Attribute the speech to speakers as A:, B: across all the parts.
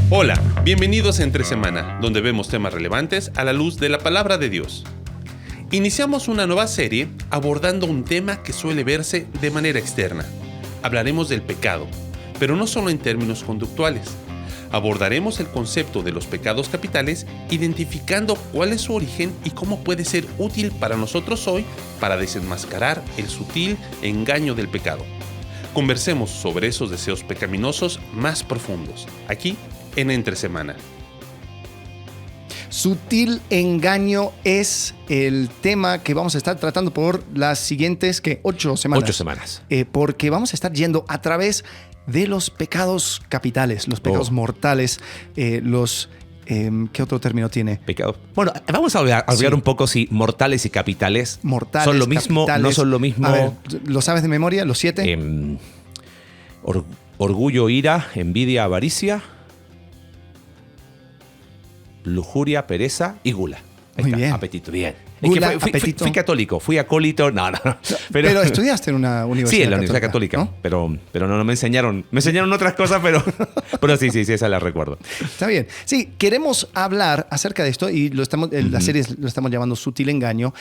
A: Hola, bienvenidos a Entre Semana, donde vemos temas relevantes a la luz de la palabra de Dios. Iniciamos una nueva serie abordando un tema que suele verse de manera externa. Hablaremos del pecado, pero no solo en términos conductuales. Abordaremos el concepto de los pecados capitales, identificando cuál es su origen y cómo puede ser útil para nosotros hoy para desenmascarar el sutil engaño del pecado. Conversemos sobre esos deseos pecaminosos más profundos, aquí en Entre Semana.
B: Sutil engaño es el tema que vamos a estar tratando por las siguientes 8 semanas.
C: 8 semanas.
B: Porque vamos a estar yendo a través de los pecados capitales, los pecados mortales, ¿qué otro término tiene?
C: Pecado. Bueno, vamos a hablar un poco si mortales y capitales son lo mismo,
B: capitales.
C: no son lo mismo.
B: A ver, ¿lo sabes de memoria? ¿Los 7?
C: Orgullo, ira, envidia, avaricia, lujuria, pereza y gula.
B: Muy bien.
C: Apetito, bien.
B: Gula,
C: es que
B: apetito.
C: Fui católico, fui acólito, no.
B: Pero estudiaste en una universidad
C: Sí, en la Universidad Católica,
B: ¿no?
C: pero no me enseñaron. Me enseñaron otras cosas, pero sí, esa la recuerdo.
B: Está bien. Sí, queremos hablar acerca de esto y la serie lo estamos llamando Sutil Engaño,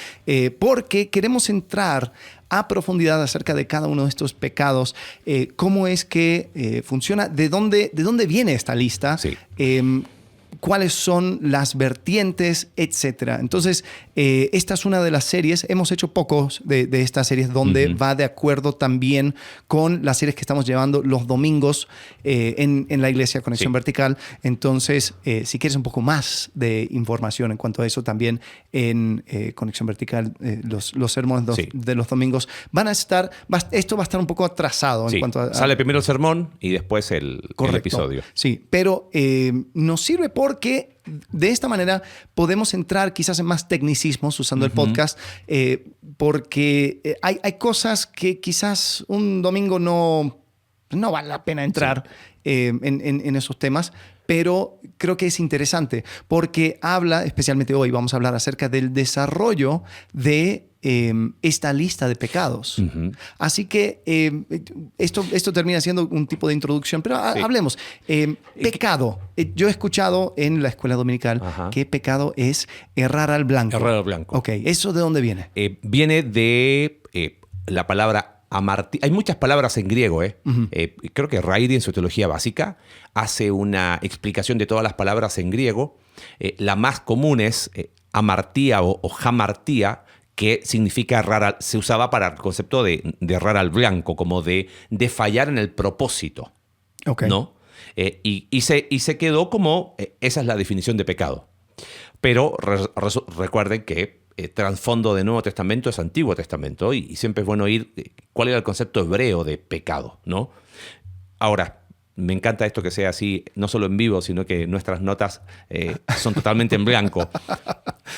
B: porque queremos entrar a profundidad acerca de cada uno de estos pecados, cómo es que funciona, de dónde viene esta lista.
C: Sí.
B: Cuáles son las vertientes, etcétera. Entonces, esta es una de las series. Hemos hecho pocos de estas series donde va de acuerdo también con las series que estamos llevando los domingos en la iglesia Conexión Vertical. Entonces, si quieres un poco más de información en cuanto a eso, también en Conexión Vertical, los sermones de los domingos esto va a estar un poco atrasado. En cuanto a
C: sale primero el sermón y después el episodio.
B: Sí, pero nos sirve porque de esta manera podemos entrar quizás en más tecnicismos usando el podcast, porque hay cosas que quizás un domingo no vale la pena entrar en esos temas, pero creo que es interesante porque especialmente hoy vamos a hablar acerca del desarrollo de esta lista de pecados. Así que esto termina siendo un tipo de introducción, pero hablemos. Pecado. Yo he escuchado en la escuela dominical que pecado es errar al blanco.
C: Errar al blanco.
B: Ok, ¿eso de dónde viene?
C: Viene de la palabra amartía. Hay muchas palabras en griego. Creo que Rairi en su teología básica hace una explicación de todas las palabras en griego. La más común es amartía o hamartía, que significa errar, se usaba para el concepto de errar al blanco, como de fallar en el propósito.
B: Okay.
C: ¿No? Y se quedó como, esa es la definición de pecado. Pero recuerden que trasfondo de Nuevo Testamento es Antiguo Testamento y siempre es bueno oír cuál era el concepto hebreo de pecado, ¿no? Ahora, me encanta esto que sea así, no solo en vivo, sino que nuestras notas son totalmente en blanco.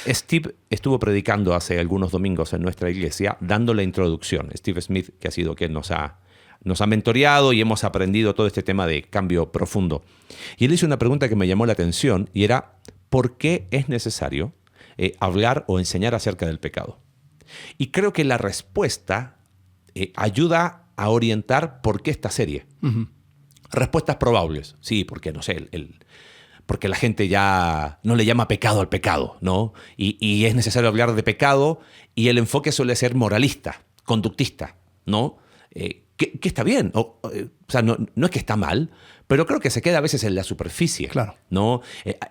C: Steve estuvo predicando hace algunos domingos en nuestra iglesia, dando la introducción. Steve Smith, que ha sido quien nos ha mentoreado y hemos aprendido todo este tema de cambio profundo. Y él hizo una pregunta que me llamó la atención y era, ¿por qué es necesario hablar o enseñar acerca del pecado? Y creo que la respuesta ayuda a orientar por qué esta serie. Respuestas probables. Sí, porque no sé, porque la gente ya no le llama pecado al pecado, ¿no? Y es necesario hablar de pecado y el enfoque suele ser moralista, conductista, ¿no? Que está bien. O sea, no es que está mal, pero creo que se queda a veces en la superficie.
B: Claro.
C: ¿No?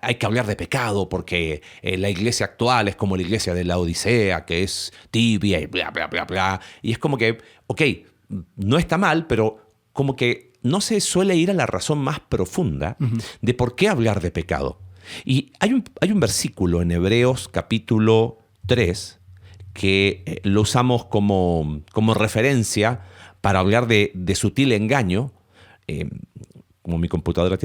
C: Hay que hablar de pecado porque la iglesia actual es como la iglesia de la Odisea, que es tibia y bla, bla, bla, bla. Y es como que, ok, no está mal, pero como que no se suele ir a la razón más profunda de por qué hablar de pecado. Y hay un versículo en Hebreos capítulo 3 que lo usamos como referencia para hablar de sutil engaño. Como mi computadora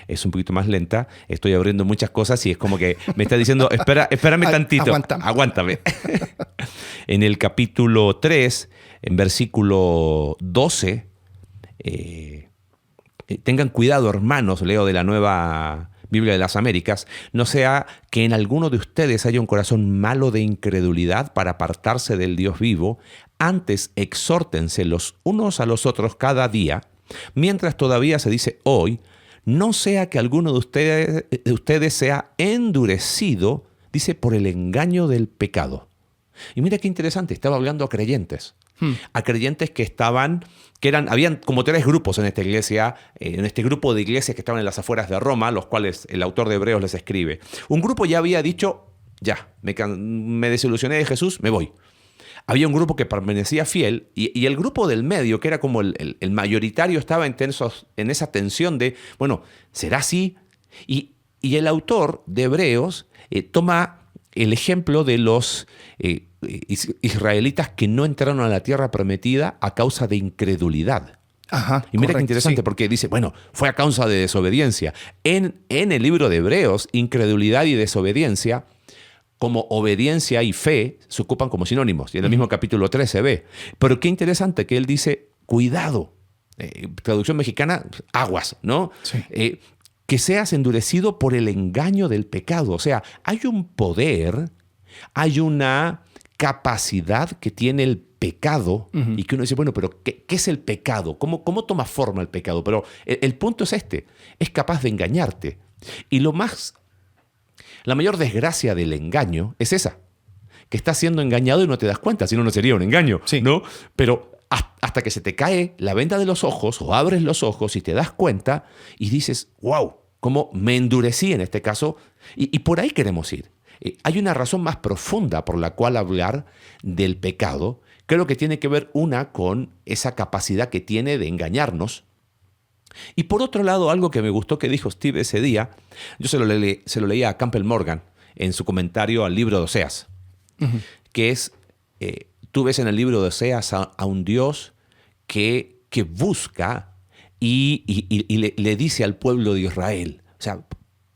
C: es un poquito más lenta, estoy abriendo muchas cosas y es como que me está diciendo, espérame tantito. Aguántame. En el capítulo 3, en versículo 12, tengan cuidado, hermanos, leo de la Nueva Biblia de las Américas, no sea que en alguno de ustedes haya un corazón malo de incredulidad para apartarse del Dios vivo. Antes exhórtense los unos a los otros cada día, mientras todavía se dice hoy, no sea que alguno de ustedes sea endurecido, dice, por el engaño del pecado. Y mira qué interesante, estaba hablando a creyentes. A creyentes habían como 3 grupos en esta iglesia, en este grupo de iglesias que estaban en las afueras de Roma, los cuales el autor de Hebreos les escribe. Un grupo ya había dicho, ya, me desilusioné de Jesús, me voy. Había un grupo que permanecía fiel y el grupo del medio, que era como el mayoritario, estaba en esa tensión de, bueno, ¿será así? Y el autor de Hebreos toma el ejemplo de los israelitas que no entraron a la tierra prometida a causa de incredulidad.
B: Ajá,
C: y mira
B: correcto,
C: qué interesante,
B: sí.
C: porque dice, bueno, fue a causa de desobediencia. En el libro de Hebreos, incredulidad y desobediencia, como obediencia y fe, se ocupan como sinónimos. Y en el mismo capítulo 3 se ve. Pero qué interesante que él dice, cuidado. Traducción mexicana, aguas, ¿no?
B: Sí.
C: Que seas endurecido por el engaño del pecado. O sea, hay un poder, hay una capacidad que tiene el pecado y que uno dice, bueno, pero ¿qué es el pecado? ¿Cómo toma forma el pecado? Pero el punto es es capaz de engañarte. Y la mayor desgracia del engaño es esa, que estás siendo engañado y no te das cuenta, si no, no sería un engaño,
B: Sí.
C: ¿no? Pero hasta que se te cae la venda de los ojos o abres los ojos y te das cuenta y dices, wow, cómo me endurecí en este caso, y por ahí queremos ir. Hay una razón más profunda por la cual hablar del pecado. Creo que tiene que ver una con esa capacidad que tiene de engañarnos. Y por otro lado, algo que me gustó que dijo Steve ese día, yo se lo leía a Campbell Morgan en su comentario al libro de Oseas, que es, tú ves en el libro de Oseas a un Dios que busca y le dice al pueblo de Israel, o sea,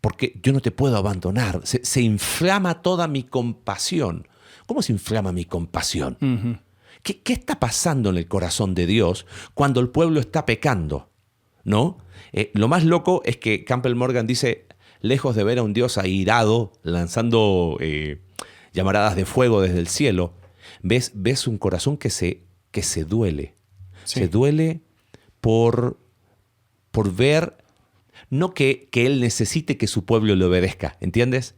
C: porque yo no te puedo abandonar, se inflama toda mi compasión. ¿Cómo se inflama mi compasión? ¿Qué está pasando en el corazón de Dios cuando el pueblo está pecando? ¿No? Lo más loco es que Campbell Morgan dice, lejos de ver a un Dios airado lanzando llamaradas de fuego desde el cielo, ves un corazón que se duele.
B: Sí.
C: Se duele por ver, no que él necesite que su pueblo le obedezca, ¿entiendes?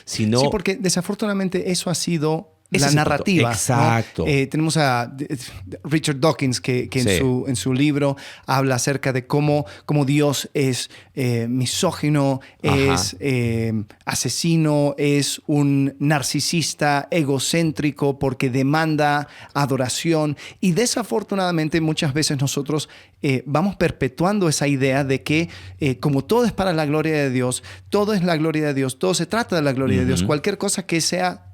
C: Sino,
B: Sí, porque desafortunadamente eso ha sido
C: Ese
B: la
C: es el punto.
B: narrativa.
C: Exacto.
B: ¿No? Tenemos a Richard Dawkins que
C: Sí.
B: en su libro habla acerca de cómo Dios es misógino,
C: Ajá.
B: es asesino, es un narcisista egocéntrico porque demanda adoración. Y desafortunadamente muchas veces nosotros vamos perpetuando esa idea de que como todo es para la gloria de Dios, todo es la gloria de Dios, todo se trata de la gloria de Dios, cualquier cosa que sea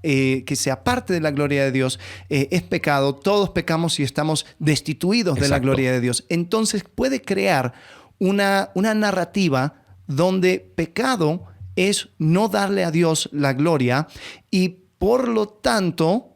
B: parte de la gloria de Dios es pecado, todos pecamos y estamos destituidos de la
C: Exacto.
B: gloria de Dios. Entonces puede crear una narrativa donde pecado es no darle a Dios la gloria y por lo tanto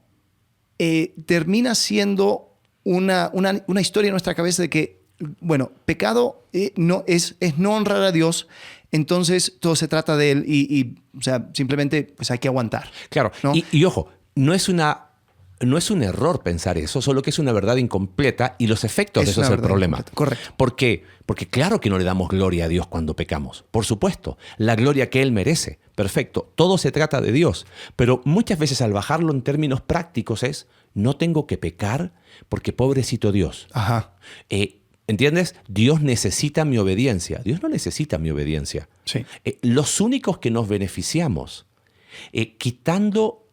B: termina siendo una historia en nuestra cabeza de que, bueno, pecado no es no honrar a Dios, entonces todo se trata de Él y o sea, simplemente pues hay que aguantar.
C: Claro,
B: ¿no?
C: y ojo, no es un error pensar eso, solo que es una verdad incompleta y los efectos de eso
B: una
C: es el
B: verdad
C: problema.
B: incompleta, correcto.
C: ¿Por qué? Porque claro que no le damos gloria a Dios cuando pecamos. Por supuesto, la gloria que Él merece. Perfecto, todo se trata de Dios. Pero muchas veces al bajarlo en términos prácticos es, no tengo que pecar porque pobrecito Dios.
B: Ajá.
C: ¿Entiendes? Dios necesita mi obediencia. Dios no necesita mi obediencia.
B: Sí.
C: Los únicos que nos beneficiamos quitando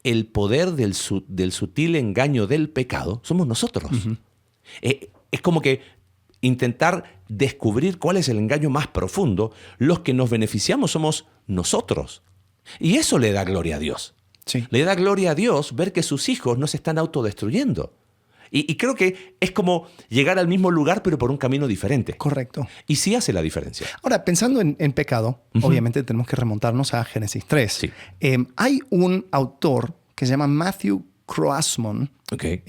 C: el poder del sutil engaño del pecado somos nosotros. Es como que intentar descubrir cuál es el engaño más profundo. Los que nos beneficiamos somos nosotros. Y eso le da gloria a Dios.
B: Sí.
C: Le da gloria a Dios ver que sus hijos no se están autodestruyendo. Y creo que es como llegar al mismo lugar, pero por un camino diferente.
B: Correcto.
C: Y sí hace la diferencia.
B: Ahora, pensando en pecado, obviamente tenemos que remontarnos a Génesis 3.
C: Sí.
B: Hay un autor que se llama Matthew Croasmun.
C: Okay.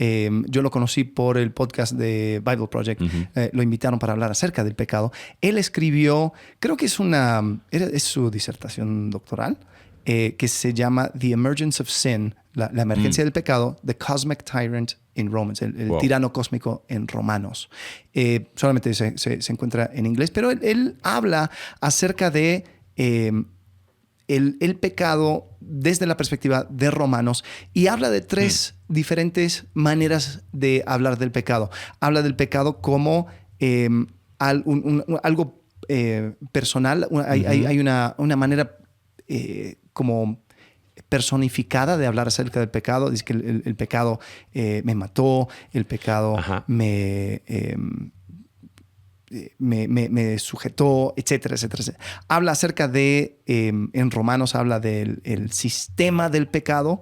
B: Yo lo conocí por el podcast de Bible Project. Lo invitaron para hablar acerca del pecado. Él escribió, creo que es su disertación doctoral, que se llama The Emergence of Sin, la emergencia del pecado, The Cosmic Tyrant in Romans, el
C: Wow.
B: tirano cósmico en Romanos. Solamente se encuentra en inglés, pero él habla acerca de el pecado desde la perspectiva de Romanos y habla de tres diferentes maneras de hablar del pecado. Habla del pecado como algo personal. Hay una manera como personificada de hablar acerca del pecado. Dice que el pecado me mató, el pecado me sujetó, etcétera, etcétera, etcétera. Habla acerca de, en Romanos habla del el sistema del pecado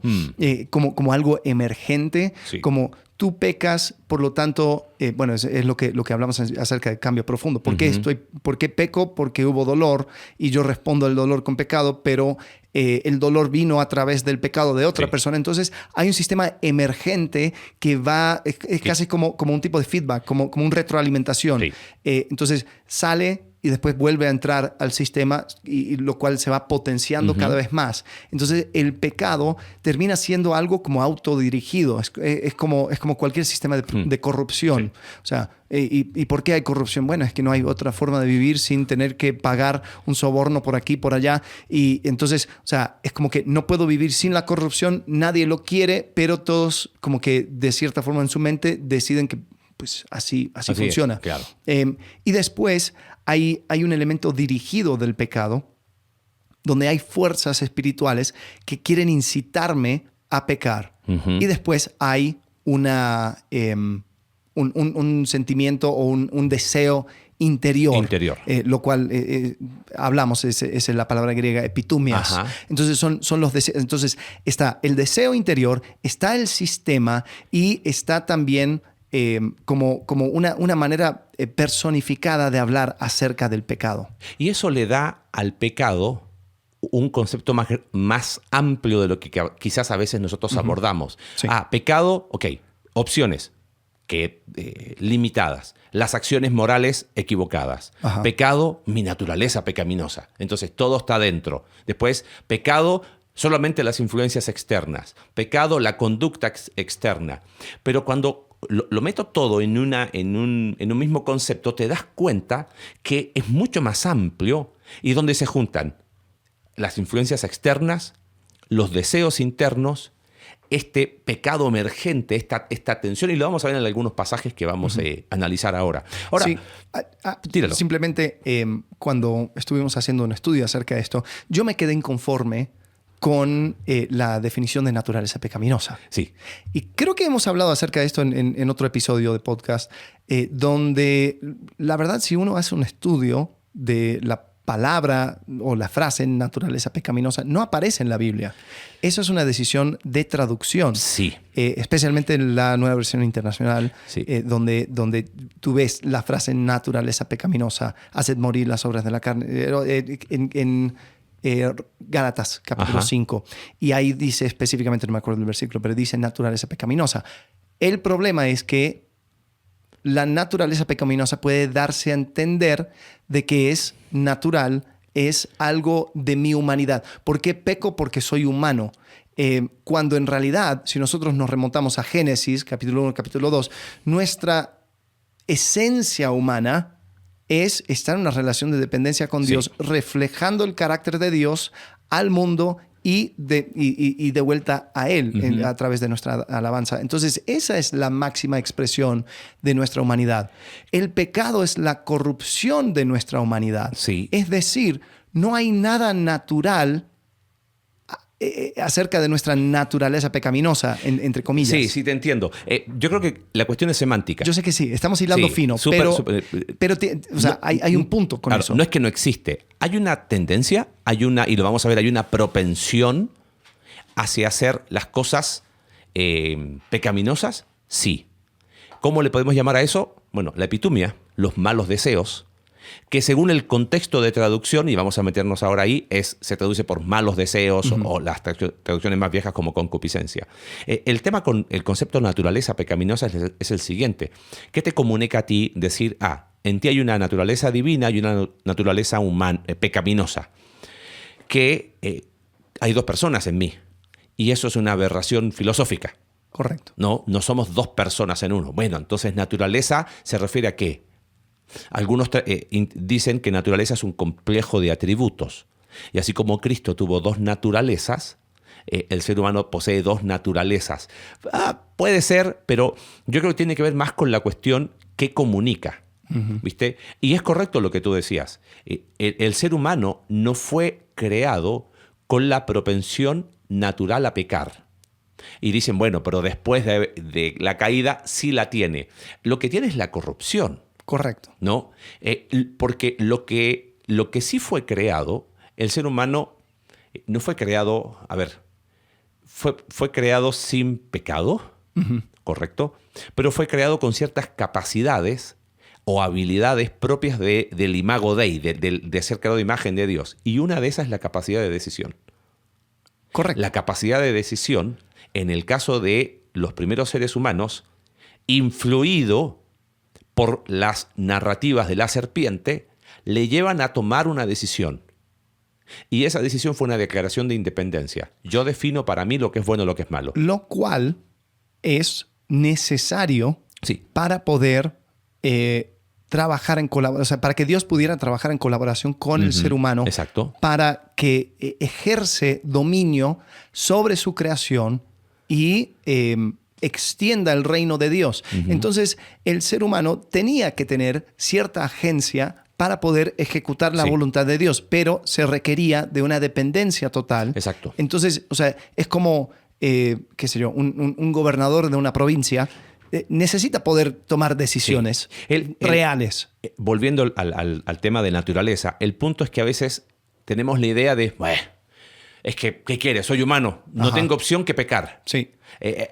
B: como algo emergente,
C: Sí.
B: como tú pecas, por lo tanto, bueno, es lo que hablamos acerca del cambio profundo. ¿Por qué peco? Porque hubo dolor y yo respondo al dolor con pecado, pero el dolor vino a través del pecado de otra persona. Entonces, hay un sistema emergente que va, es casi como un tipo de feedback, como un retroalimentación.
C: Sí.
B: Entonces, sale y después vuelve a entrar al sistema, y lo cual se va potenciando cada vez más. Entonces, el pecado termina siendo algo como autodirigido. Es como cualquier sistema de corrupción.
C: Sí.
B: O sea, ¿y por qué hay corrupción? Bueno, es que no hay otra forma de vivir sin tener que pagar un soborno por aquí, por allá. Y entonces, o sea, es como que no puedo vivir sin la corrupción, nadie lo quiere, pero todos como que de cierta forma en su mente deciden que pues así funciona.
C: Es, claro.
B: Y después hay un elemento dirigido del pecado, donde hay fuerzas espirituales que quieren incitarme a pecar. Y después hay un sentimiento o un deseo interior. Lo cual hablamos, es la palabra griega epitumias. Entonces son los deseos. Entonces está el deseo interior, está el sistema y está también como una manera personificada de hablar acerca del pecado.
C: Y eso le da al pecado un concepto más amplio de lo que quizás a veces nosotros abordamos.
B: Sí.
C: Pecado, ok, opciones limitadas. Las acciones morales equivocadas. Pecado, mi naturaleza pecaminosa. Entonces todo está dentro. Después, pecado, solamente las influencias externas. Pecado, la conducta externa. Pero cuando lo meto todo en un mismo concepto, te das cuenta que es mucho más amplio y donde se juntan las influencias externas, los deseos internos, este pecado emergente, esta tensión, y lo vamos a ver en algunos pasajes que vamos a analizar ahora. Ahora,
B: sí,
C: tíralo.
B: Simplemente cuando estuvimos haciendo un estudio acerca de esto, yo me quedé inconforme con la definición de naturaleza pecaminosa.
C: Sí.
B: Y creo que hemos hablado acerca de esto en otro episodio de podcast, donde la verdad, si uno hace un estudio de la palabra o la frase naturaleza pecaminosa, no aparece en la Biblia. Eso es una decisión de traducción.
C: Sí.
B: Especialmente en la Nueva Versión Internacional,
C: Sí.
B: donde tú ves la frase naturaleza pecaminosa, haced morir las obras de la carne. En Gálatas, capítulo 5. Y ahí dice específicamente, no me acuerdo del versículo, pero dice naturaleza pecaminosa. El problema es que la naturaleza pecaminosa puede darse a entender de que es natural, es algo de mi humanidad. ¿Por qué peco? Porque soy humano. Cuando en realidad, si nosotros nos remontamos a Génesis, capítulo 1, capítulo 2, nuestra esencia humana es estar en una relación de dependencia con Dios, reflejando el carácter de Dios al mundo y de vuelta a Él a través de nuestra alabanza. Entonces, esa es la máxima expresión de nuestra humanidad. El pecado es la corrupción de nuestra humanidad.
C: Sí.
B: Es decir, no hay nada natural acerca de nuestra naturaleza pecaminosa, entre comillas.
C: Sí, te entiendo. Yo creo que la cuestión es semántica.
B: Yo sé que sí, estamos hilando fino, pero hay un punto con eso.
C: No es que no existe. Hay una tendencia, y lo vamos a ver, hay una propensión hacia hacer las cosas pecaminosas, sí. ¿Cómo le podemos llamar a eso? Bueno, la epitumia, los malos deseos, que según el contexto de traducción, y vamos a meternos ahora ahí, se traduce por malos deseos o las traducciones más viejas como concupiscencia. El tema con el concepto naturaleza pecaminosa es el siguiente. ¿Qué te comunica a ti decir, en ti hay una naturaleza divina y una naturaleza pecaminosa? Que hay dos personas en mí. Y eso es una aberración filosófica.
B: Correcto.
C: No somos dos personas en uno. Bueno, entonces naturaleza se refiere a qué. Algunos dicen que naturaleza es un complejo de atributos. Y así como Cristo tuvo dos naturalezas, el ser humano posee dos naturalezas. Puede ser, pero yo creo que tiene que ver más con la cuestión que comunica. ¿Viste? Y es correcto lo que tú decías. El ser humano no fue creado con la propensión natural a pecar. Y dicen, bueno, pero después de la caída sí la tiene. Lo que tiene es la corrupción.
B: Correcto.
C: ¿No? Porque lo que sí fue creado, el ser humano no fue creado, fue creado sin pecado, ¿correcto? Pero fue creado con ciertas capacidades o habilidades propias del imago Dei, de ser creado de imagen de Dios. Y una de esas es la capacidad de decisión.
B: Correcto.
C: La capacidad de decisión, en el caso de los primeros seres humanos, influido por las narrativas de la serpiente, le llevan a tomar una decisión. Y esa decisión fue una declaración de independencia. Yo defino para mí lo que es bueno y lo que es malo.
B: Lo cual es necesario
C: Sí.
B: para poder trabajar en colaboración, o sea, para que Dios pudiera trabajar en colaboración con el ser humano.
C: Exacto.
B: Para que ejerce dominio sobre su creación y extienda el reino de Dios. Entonces, el ser humano tenía que tener cierta agencia para poder ejecutar la voluntad de Dios, pero se requería de una dependencia total.
C: Exacto.
B: Entonces, o sea, es como, qué sé yo, un gobernador de una provincia necesita poder tomar decisiones reales.
C: Volviendo al tema de naturaleza, el punto es que a veces tenemos la idea de, bueno, es que, ¿qué quieres? Soy humano, no tengo opción que pecar.
B: Sí.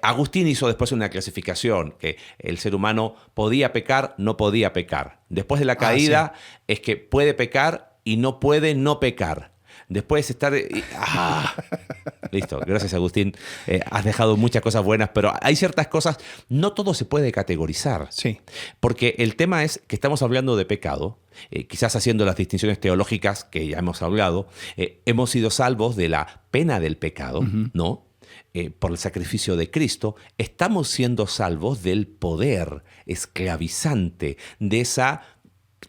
C: Agustín hizo después una clasificación, que el ser humano podía pecar, no podía pecar. Después de la caída es que puede pecar y no puede no pecar. Después estar... Listo, gracias Agustín. Has dejado muchas cosas buenas, pero hay ciertas cosas, no todo se puede categorizar.
B: Sí.
C: Porque el tema es que estamos hablando de pecado, quizás haciendo las distinciones teológicas que ya hemos hablado, hemos sido salvos de la pena del pecado, ¿no? Por el sacrificio de Cristo, estamos siendo salvos del poder esclavizante,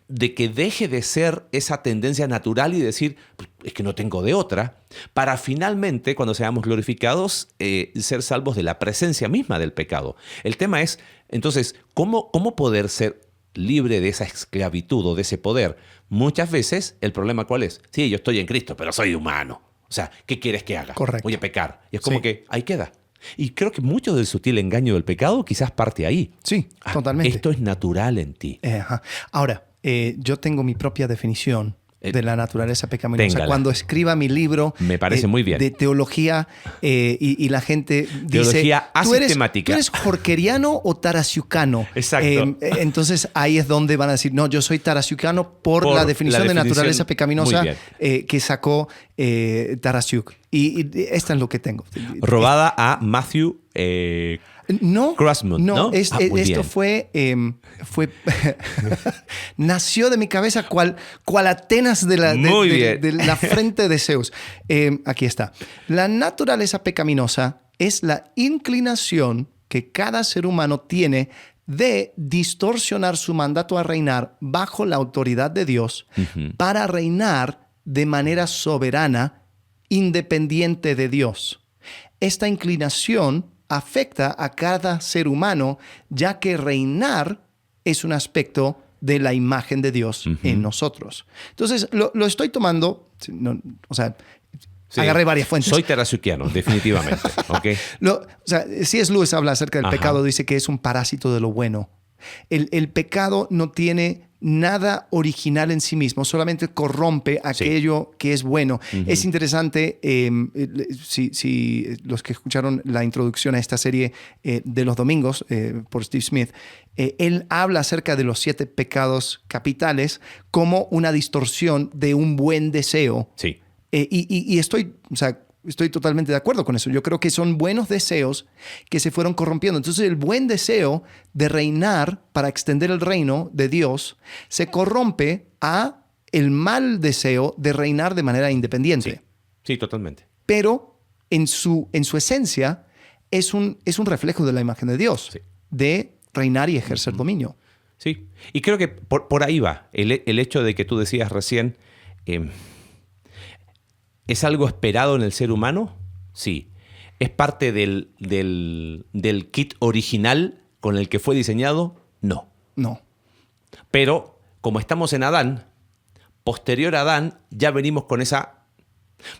C: de que deje de ser esa tendencia natural y decir, es que no tengo de otra, para finalmente, cuando seamos glorificados, ser salvos de la presencia misma del pecado. El tema es, entonces, ¿cómo poder ser libre de esa esclavitud o de ese poder? Muchas veces, ¿el problema cuál es? Sí, yo estoy en Cristo, pero soy humano. O sea, ¿qué quieres que haga?
B: Correcto.
C: Voy a pecar. Y es como que ahí queda. Y creo que mucho del sutil engaño del pecado quizás parte ahí.
B: Sí, totalmente.
C: Esto es natural en ti.
B: Ahora, yo tengo mi propia definición de la naturaleza pecaminosa.
C: Téngala.
B: Cuando escriba mi libro
C: Me parece muy bien.
B: de teología y la gente
C: Teología
B: dice,
C: asistemática.
B: ¿Tú eres jorqueriano o tarasiucano?
C: Exacto.
B: Entonces ahí es donde van a decir, no, yo soy tarasiucano por la definición de naturaleza pecaminosa que sacó Tarasiuk. Y esta es lo que tengo.
C: Robada a Matthew
B: No,
C: Crossman, ¿no? Muy
B: esto
C: bien.
B: fue nació de mi cabeza cual Atenas de la frente de Zeus. Aquí está. La naturaleza pecaminosa es la inclinación que cada ser humano tiene de distorsionar su mandato a reinar bajo la autoridad de Dios para reinar de manera soberana, independiente de Dios. Esta inclinación afecta a cada ser humano, ya que reinar es un aspecto de la imagen de Dios en nosotros. Entonces, lo estoy tomando, agarré varias fuentes.
C: Soy tarasiuquiano, definitivamente. ¿Okay?
B: C.S. Lewis habla acerca del pecado, dice que es un parásito de lo bueno. El pecado no tiene nada original en sí mismo, solamente corrompe aquello que es bueno. Es interesante, si los que escucharon la introducción a esta serie de los domingos por Steve Smith, él habla acerca de los 7 pecados capitales como una distorsión de un buen deseo.
C: Sí.
B: Y estoy totalmente de acuerdo con eso. Yo creo que son buenos deseos que se fueron corrompiendo. Entonces, el buen deseo de reinar para extender el reino de Dios se corrompe a el mal deseo de reinar de manera independiente.
C: Sí, totalmente.
B: Pero en su esencia, es un reflejo de la imagen de Dios,
C: Sí.
B: de reinar y ejercer dominio.
C: Sí, y creo que por ahí va. El hecho de que tú decías recién, ¿es algo esperado en el ser humano? Sí. ¿Es parte del kit original con el que fue diseñado? No.
B: No.
C: Pero como estamos en Adán, posterior a Adán, ya venimos con esa...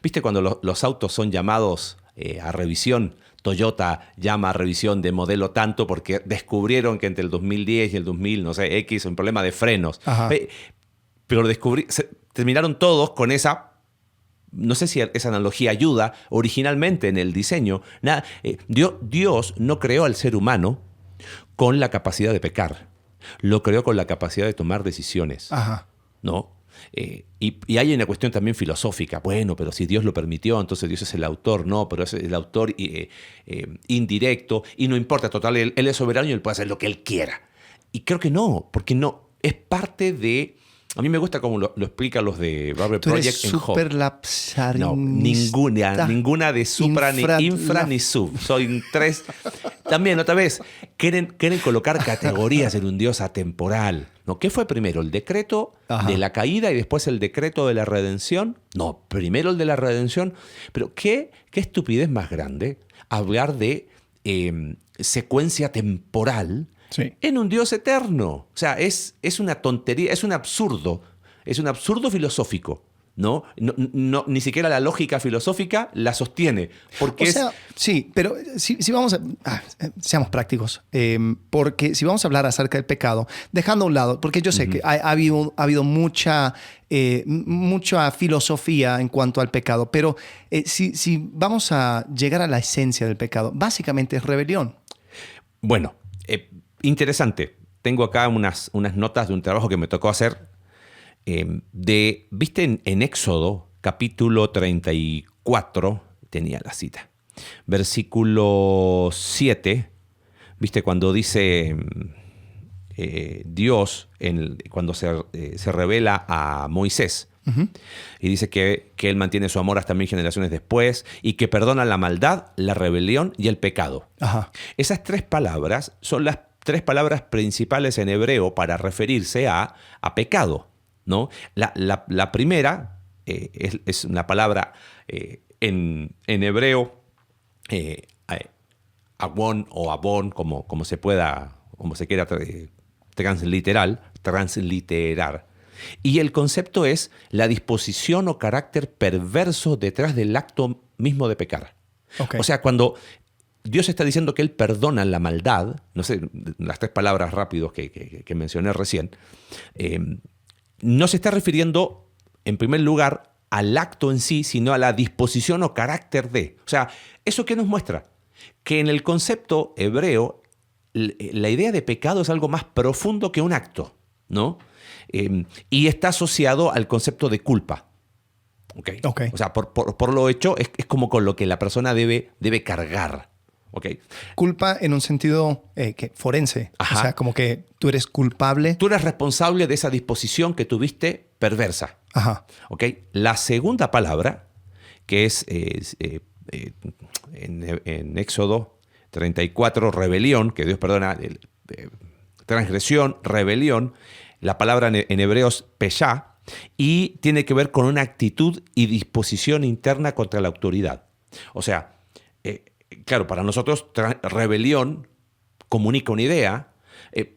C: ¿Viste cuando los autos son llamados a revisión? Toyota llama a revisión de modelo tanto porque descubrieron que entre el 2010 y el 2000, no sé, X, un problema de frenos.
B: Ajá.
C: Pero terminaron todos con esa... No sé si esa analogía ayuda originalmente en el diseño. Dios no creó al ser humano con la capacidad de pecar. Lo creó con la capacidad de tomar decisiones.
B: Ajá.
C: ¿No? Y hay una cuestión también filosófica. Bueno, pero si Dios lo permitió, entonces Dios es el autor. No, pero es el autor indirecto y no importa. Total, él es soberano y él puede hacer lo que él quiera. Y creo que no, porque no. Es parte de... A mí me gusta cómo lo explican los de Bible
B: Tú eres
C: Project en Job.
B: súper lapsarista.
C: No, ninguna de supra, ni infra, ni sub. Soy tres. También, otra vez, quieren colocar categorías en un Dios atemporal. ¿No? ¿Qué fue primero? ¿El decreto de la caída y después el decreto de la redención? No, primero el de la redención. Pero qué estupidez más grande hablar de secuencia temporal en un Dios eterno. O sea, es una tontería, es un absurdo filosófico. ¿No? Ni siquiera la lógica filosófica la sostiene. Porque
B: sí, pero si vamos seamos prácticos. Porque si vamos a hablar acerca del pecado, dejando a un lado, porque yo sé que ha habido mucha filosofía en cuanto al pecado, pero si vamos a llegar a la esencia del pecado, básicamente es rebelión.
C: Bueno, interesante. Tengo acá unas notas de un trabajo que me tocó hacer. ¿Viste en Éxodo, capítulo 34, tenía la cita, versículo 7, ¿viste? Cuando dice Dios, cuando se revela a Moisés, y dice que él mantiene su amor hasta 1000 generaciones después y que perdona la maldad, la rebelión y el pecado. Ajá. Esas 3 palabras son las 3 palabras principales en hebreo para referirse a pecado. ¿No? La primera es una palabra en hebreo, agón o abón, como se quiera transliterar. Y el concepto es la disposición o carácter perverso detrás del acto mismo de pecar. Okay. O sea, cuando Dios está diciendo que Él perdona la maldad, no sé, las 3 palabras rápidos que mencioné recién, no se está refiriendo, en primer lugar, al acto en sí, sino a la disposición o carácter de. O sea, ¿eso qué nos muestra? Que en el concepto hebreo, la idea de pecado es algo más profundo que un acto, ¿no? Y está asociado al concepto de culpa. ¿Okay? O sea, por lo hecho, es como con lo que la persona debe cargar. Okay.
B: Culpa en un sentido forense. Ajá. O sea, como que tú eres culpable.
C: Tú eres responsable de esa disposición que tuviste perversa. Ajá. Okay. La segunda palabra, que es en Éxodo 34, rebelión, que Dios perdona, transgresión, rebelión, la palabra en hebreo es peshá, y tiene que ver con una actitud y disposición interna contra la autoridad. O sea, claro, para nosotros rebelión comunica una idea,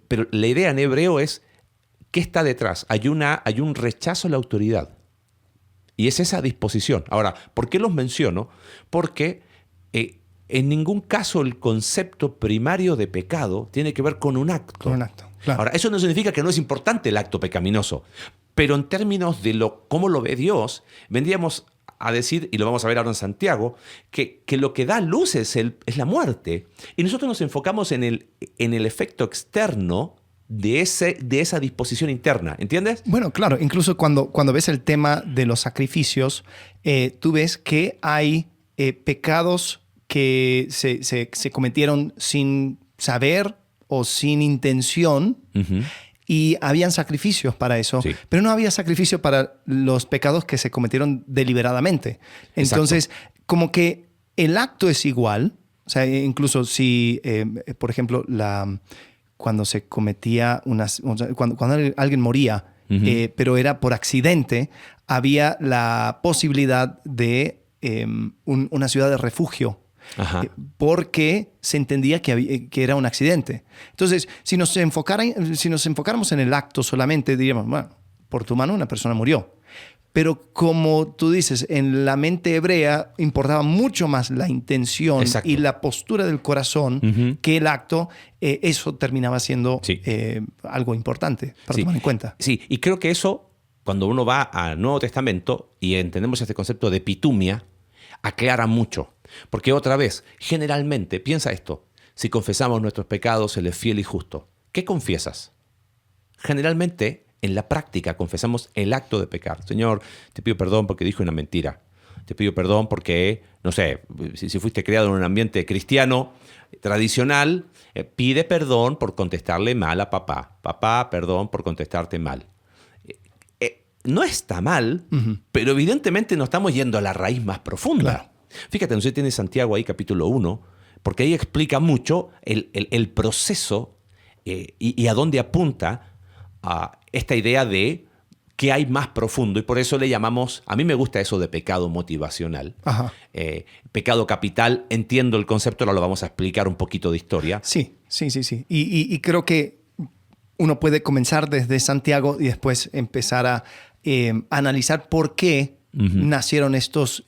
C: pero la idea en hebreo es ¿qué está detrás? Hay un rechazo a la autoridad. Y es esa disposición. Ahora, ¿por qué los menciono? Porque en ningún caso el concepto primario de pecado tiene que ver con un acto.
B: Con un acto, claro.
C: Ahora, eso no significa que no es importante el acto pecaminoso, pero en términos de cómo lo ve Dios, vendríamos a decir, y lo vamos a ver ahora en Santiago, que lo que da luz es la muerte. Y nosotros nos enfocamos en el efecto externo de esa disposición interna. ¿Entiendes?
B: Bueno, claro. Incluso cuando ves el tema de los sacrificios, tú ves que hay pecados que se cometieron sin saber o sin intención. Uh-huh. Y habían sacrificios para eso, sí. Pero no había sacrificio para los pecados que se cometieron deliberadamente. Entonces, como que el acto es igual, O sea, incluso si, por ejemplo, cuando se cometía cuando alguien moría, pero era por accidente, había la posibilidad de una ciudad de refugio.
C: Ajá.
B: Porque se entendía que era un accidente. Entonces, si nos enfocáramos en el acto solamente, diríamos, bueno, por tu mano una persona murió. Pero como tú dices, en la mente hebrea importaba mucho más la intención
C: Exacto.
B: y la postura del corazón que el acto. Eso terminaba siendo
C: Sí.
B: algo importante para
C: Sí.
B: tomar en cuenta.
C: Sí, y creo que eso, cuando uno va al Nuevo Testamento y entendemos este concepto de epitumia, aclara mucho. Porque otra vez, generalmente, piensa esto, si confesamos nuestros pecados, Él es fiel y justo. ¿Qué confiesas? Generalmente, en la práctica, confesamos el acto de pecar. Señor, te pido perdón porque dije una mentira. Te pido perdón porque, no sé, si fuiste criado en un ambiente cristiano, tradicional, pide perdón por contestarle mal a papá. Papá, perdón por contestarte mal. No está mal, pero evidentemente no estamos yendo a la raíz más profunda.
B: Claro.
C: Fíjate, usted tiene Santiago ahí, capítulo 1, porque ahí explica mucho el proceso y a dónde apunta a esta idea de qué hay más profundo. Y por eso le llamamos, a mí me gusta eso de pecado motivacional.
B: Ajá.
C: Pecado capital, entiendo el concepto, ahora lo vamos a explicar un poquito de historia.
B: Sí. Y creo que uno puede comenzar desde Santiago y después empezar a analizar por qué nacieron estas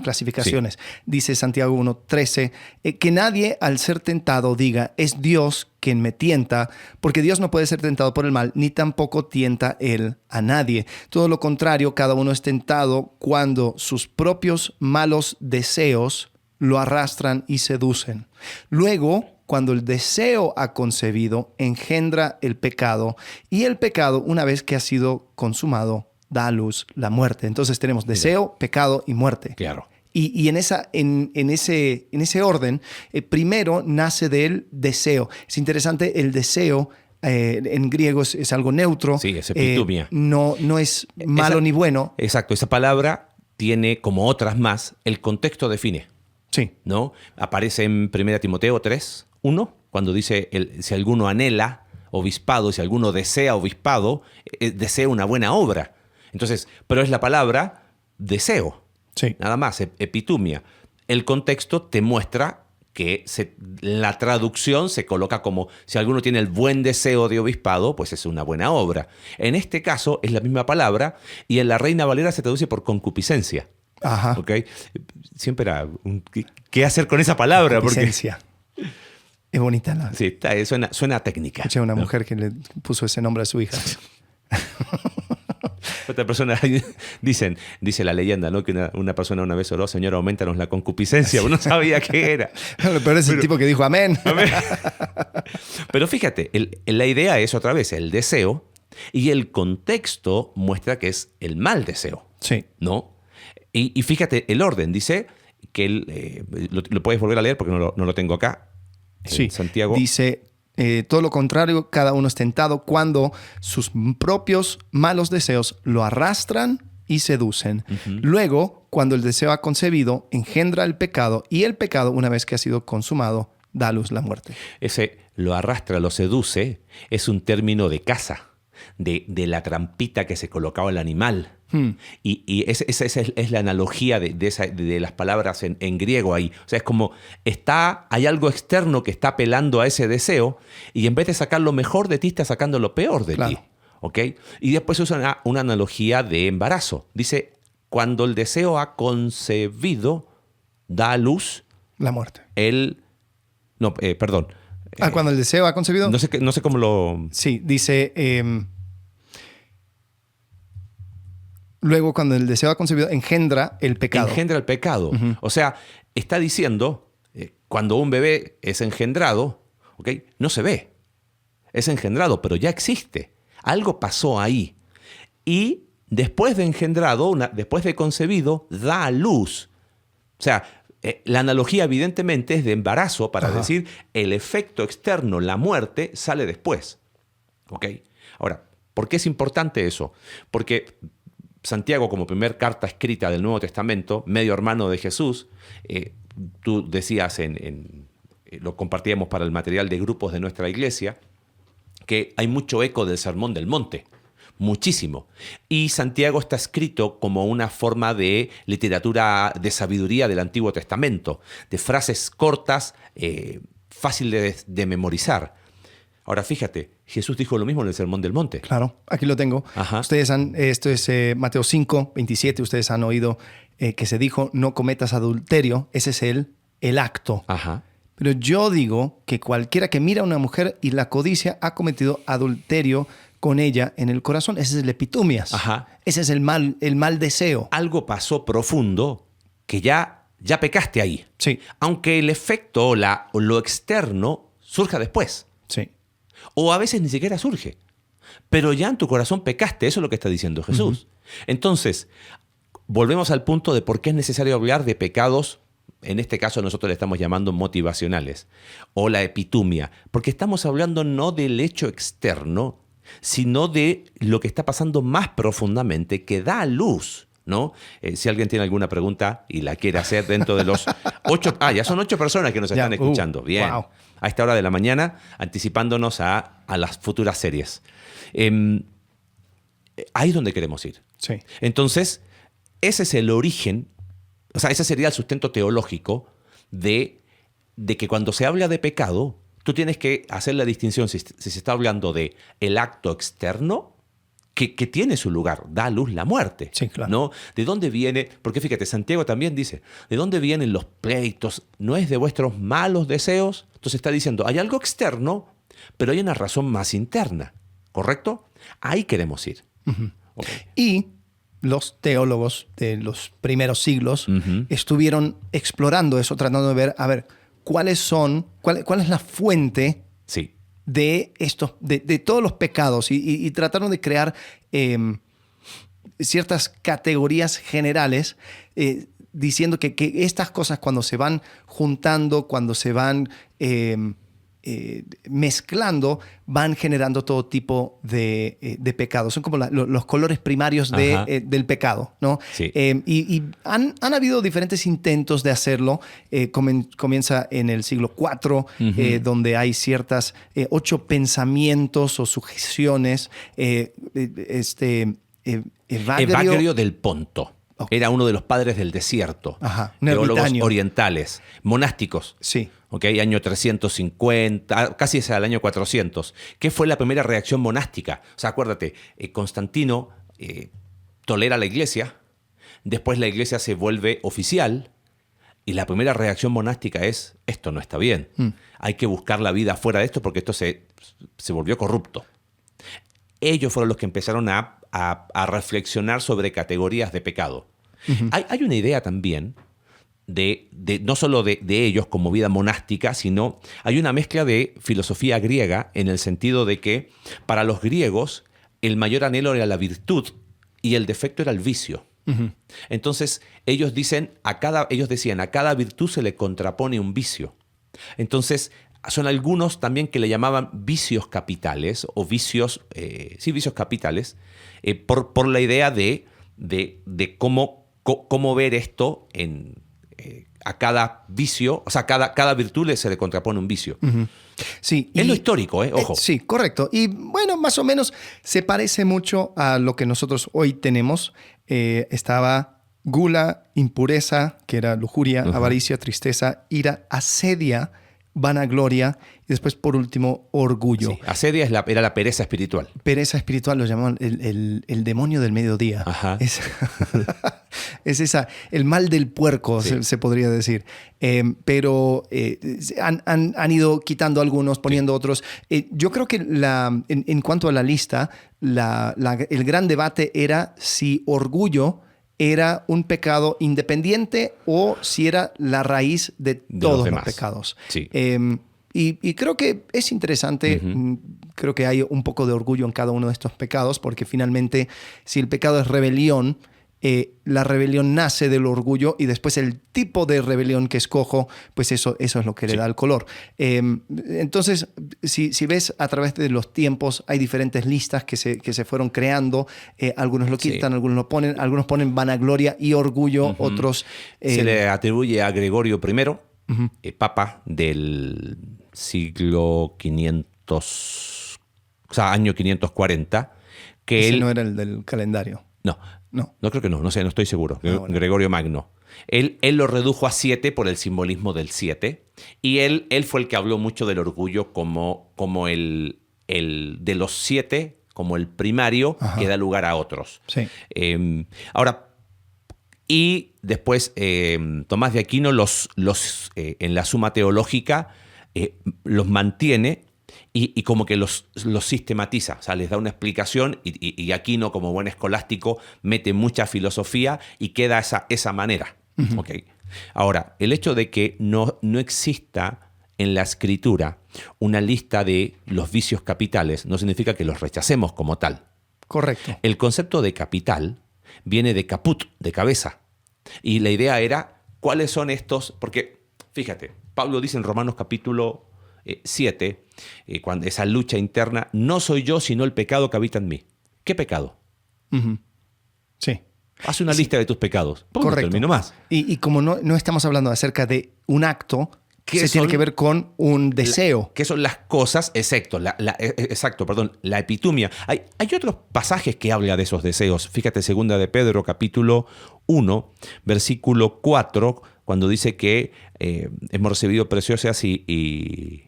B: clasificaciones. Sí. Dice Santiago 1:13, que nadie al ser tentado diga, es Dios quien me tienta, porque Dios no puede ser tentado por el mal, ni tampoco tienta Él a nadie. Todo lo contrario, cada uno es tentado cuando sus propios malos deseos lo arrastran y seducen. Luego, cuando el deseo ha concebido, engendra el pecado, y el pecado, una vez que ha sido consumado, da a luz la muerte. Entonces tenemos deseo, pecado y muerte.
C: Claro.
B: Y en ese orden, primero nace del deseo. Es interesante, el deseo en griego es algo neutro.
C: Sí, es epitumia.
B: No es malo ni bueno.
C: Exacto, esa palabra tiene, como otras más, el contexto define.
B: Sí.
C: ¿No? Aparece en 1 Timoteo 3:1, cuando dice, si alguno anhela obispado, si alguno desea obispado, desea una buena obra. Entonces, pero es la palabra deseo.
B: Sí.
C: Nada más, epitumia. El contexto te muestra que la traducción se coloca como si alguno tiene el buen deseo de obispado, pues es una buena obra. En este caso es la misma palabra y en la Reina Valera se traduce por concupiscencia.
B: Ajá.
C: ¿Okay? Siempre era ¿qué hacer con esa palabra?
B: Concupiscencia. Es bonita.
C: Sí, suena técnica.
B: Escuché a una mujer que le puso ese nombre a su hija.
C: Otra persona, dice la leyenda, ¿no? Que una persona una vez oró, Señor, aumentanos la concupiscencia. Uno sabía qué era.
B: Pero es el tipo que dijo amén.
C: Pero fíjate, la idea es otra vez el deseo y el contexto muestra que es el mal deseo.
B: Sí.
C: ¿No? Y fíjate, el orden dice que lo puedes volver a leer porque no lo tengo acá.
B: Sí.
C: Santiago.
B: Dice, todo lo contrario, cada uno es tentado cuando sus propios malos deseos lo arrastran y seducen. Luego, cuando el deseo ha concebido, engendra el pecado, y el pecado, una vez que ha sido consumado, da a luz la muerte.
C: Ese lo arrastra, lo seduce, es un término de caza, de la trampita que se colocaba el animal. Y esa es la analogía de las palabras en griego ahí. O sea, es como hay algo externo que está apelando a ese deseo y en vez de sacar lo mejor de ti, está sacando lo peor de ti. ¿Okay? Y después usa una analogía de embarazo. Dice, cuando el deseo ha concebido, da a luz
B: la muerte. Cuando el deseo ha concebido.
C: No sé cómo lo.
B: Sí, dice. Luego, cuando el deseo ha concebido, engendra el pecado.
C: Engendra el pecado. O sea, está diciendo, cuando un bebé es engendrado, ¿okay? No se ve. Es engendrado, pero ya existe. Algo pasó ahí. Y después de engendrado, después de concebido, da a luz. O sea, la analogía evidentemente es de embarazo para decir el efecto externo, la muerte, sale después. ¿Okay? Ahora, ¿por qué es importante eso? Porque Santiago, como primer carta escrita del Nuevo Testamento, medio hermano de Jesús, tú decías, lo compartíamos para el material de grupos de nuestra iglesia, que hay mucho eco del Sermón del Monte, muchísimo. Y Santiago está escrito como una forma de literatura de sabiduría del Antiguo Testamento, de frases cortas, fáciles de memorizar. Ahora fíjate, Jesús dijo lo mismo en el Sermón del Monte.
B: Claro, aquí lo tengo.
C: Ajá.
B: Esto es Mateo 5, 27. Ustedes han oído que se dijo, no cometas adulterio. Ese es el acto.
C: Ajá.
B: Pero yo digo que cualquiera que mira a una mujer y la codicia ha cometido adulterio con ella en el corazón. Ese es el epitumias.
C: Ajá.
B: Ese es el mal deseo.
C: Algo pasó profundo que ya pecaste ahí.
B: Sí.
C: Aunque el efecto o lo externo surja después.
B: Sí.
C: O a veces ni siquiera surge. Pero ya en tu corazón pecaste. Eso es lo que está diciendo Jesús. Entonces, volvemos al punto de por qué es necesario hablar de pecados. En este caso nosotros le estamos llamando motivacionales. O la epitumia. Porque estamos hablando no del hecho externo, sino de lo que está pasando más profundamente, que da luz, ¿no? Si alguien tiene alguna pregunta y la quiere hacer dentro de los 8... ya son 8 personas que nos están escuchando. Bien.
B: Wow.
C: A esta hora de la mañana, anticipándonos a las futuras series. Ahí es donde queremos ir.
B: Sí.
C: Entonces, ese es el origen, o sea, ese sería el sustento teológico de que cuando se habla de pecado, tú tienes que hacer la distinción si se está hablando de el acto externo, que tiene su lugar, da a luz la muerte.
B: Sí, claro.
C: ¿No? ¿De dónde viene? Porque fíjate, Santiago también dice, ¿de dónde vienen los pleitos? ¿No es de vuestros malos deseos? Entonces está diciendo, hay algo externo, pero hay una razón más interna. ¿Correcto? Ahí queremos ir. Okay.
B: Y los teólogos de los primeros siglos estuvieron explorando eso, tratando de ver, a ver, cuál es la fuente
C: Sí.
B: de estos, de todos los pecados y trataron de crear ciertas categorías generales diciendo que estas cosas cuando se van juntando, cuando se van mezclando, van generando todo tipo de pecados. Son como los colores primarios del pecado, ¿no?
C: Sí.
B: Y han habido diferentes intentos de hacerlo. Comienza en el siglo IV, donde hay ciertas 8 pensamientos o sugestiones.
C: Evagrio del Ponto. Okay. Era uno de los padres del desierto.
B: Ajá.
C: Teólogos orientales, monásticos.
B: Sí.
C: Okay, año 350, casi es el año 400. ¿Qué fue la primera reacción monástica? O sea, acuérdate, Constantino tolera la iglesia, después la iglesia se vuelve oficial y la primera reacción monástica es, esto no está bien. Hay que buscar la vida fuera de esto porque esto se volvió corrupto. Ellos fueron los que empezaron a reflexionar sobre categorías de pecado. Hay una idea también no solo de ellos como vida monástica, sino hay una mezcla de filosofía griega en el sentido de que para los griegos el mayor anhelo era la virtud y el defecto era el vicio. Entonces ellos decían, a cada virtud se le contrapone un vicio. Entonces son algunos también que le llamaban vicios capitales o vicios capitales por la idea de cómo ver esto a cada vicio, o sea, cada virtud se le contrapone un vicio.
B: Sí,
C: es lo histórico, ojo.
B: Sí, correcto. Y bueno, más o menos se parece mucho a lo que nosotros hoy tenemos. Estaba gula, impureza, que era lujuria, avaricia, tristeza, ira, asedia, vanagloria y después, por último, orgullo.
C: Sí, asedia era la pereza espiritual.
B: Pereza espiritual lo llamaban el demonio del mediodía.
C: Ajá.
B: Es el mal del puerco, sí. se podría decir. Pero han ido quitando algunos, poniendo otros. Yo creo que en cuanto a la lista, el gran debate era si orgullo era un pecado independiente o si era la raíz de todos los pecados.
C: Sí.
B: Y creo que es interesante, creo que hay un poco de orgullo en cada uno de estos pecados, porque finalmente si el pecado es rebelión, la rebelión nace del orgullo y después el tipo de rebelión que escojo, pues eso es lo que le da el color. Entonces, si ves a través de los tiempos, hay diferentes listas que se fueron creando. Algunos lo quitan, algunos lo ponen. Algunos ponen vanagloria y orgullo, otros...
C: Se le atribuye a Gregorio I, papa del siglo 500, o sea, año 540, que
B: Ese
C: él...
B: no era el del calendario.
C: No creo que no sé, no estoy seguro.
B: Bueno.
C: Gregorio Magno. Él lo redujo a 7 por el simbolismo del 7, y él fue el que habló mucho del orgullo como el de los 7, como el primario que da lugar a otros.
B: Sí.
C: Ahora, y después Tomás de Aquino en la Suma Teológica los mantiene y como que los sistematiza, o sea, les da una explicación y Aquino, como buen escolástico, mete mucha filosofía y queda esa manera. Okay. Ahora, el hecho de que no exista en la Escritura una lista de los vicios capitales no significa que los rechacemos como tal.
B: Correcto.
C: El concepto de capital viene de caput, de cabeza. Y la idea era, ¿cuáles son estos? Porque, fíjate, Pablo dice en Romanos capítulo 7, cuando esa lucha interna, no soy yo, sino el pecado que habita en mí. ¿Qué pecado?
B: Sí.
C: Haz una lista de tus pecados.
B: Correcto.
C: Termino más.
B: Y como no estamos hablando acerca de un acto, se tiene que ver con un deseo.
C: ¿Qué son las cosas? Exacto, la epitumia. Hay otros pasajes que hablan de esos deseos. Fíjate, 2 de Pedro, capítulo 1, versículo 4, cuando dice que hemos recibido preciosas y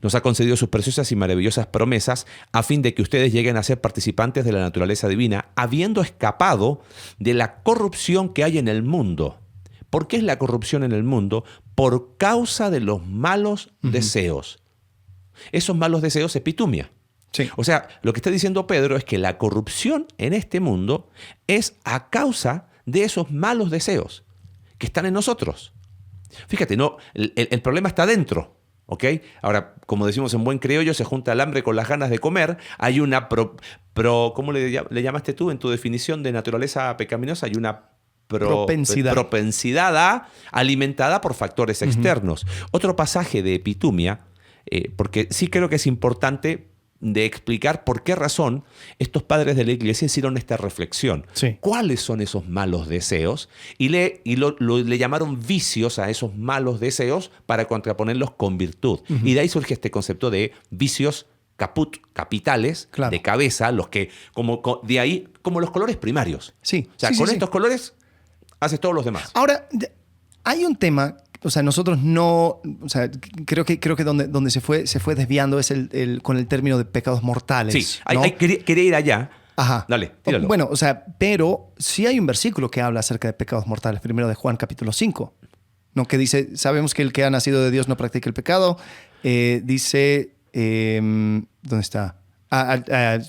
C: nos ha concedido sus preciosas y maravillosas promesas a fin de que ustedes lleguen a ser participantes de la naturaleza divina, habiendo escapado de la corrupción que hay en el mundo. ¿Por qué es la corrupción en el mundo? Por causa de los malos deseos. Esos malos deseos es epitumia.
B: Sí.
C: O sea, lo que está diciendo Pedro es que la corrupción en este mundo es a causa de esos malos deseos que están en nosotros. Fíjate, el problema está dentro. ¿Ok? Ahora, como decimos en buen criollo, se junta el hambre con las ganas de comer. Hay una ¿cómo le llamaste tú en tu definición de naturaleza pecaminosa? Hay una propensidad alimentada por factores externos. Otro pasaje de epitumia, porque sí creo que es importante de explicar por qué razón estos padres de la iglesia hicieron esta reflexión.
B: Sí.
C: ¿Cuáles son esos malos deseos? Y le llamaron vicios a esos malos deseos para contraponerlos con virtud. Y de ahí surge este concepto de vicios capitales,
B: claro,
C: de cabeza, los que, de ahí, como los colores primarios.
B: Sí.
C: O sea, con estos colores haces todos los demás.
B: Ahora, hay un tema, o sea, nosotros no, o sea, creo que donde se fue desviando es con el término de pecados mortales.
C: Sí,
B: ¿no?
C: quería ir allá.
B: Ajá.
C: Dale, tíralo.
B: Bueno, o sea, pero sí hay un versículo que habla acerca de pecados mortales, primero de Juan capítulo 5, ¿no? Que dice, sabemos que el que ha nacido de Dios no practica el pecado. Dice, ¿dónde está?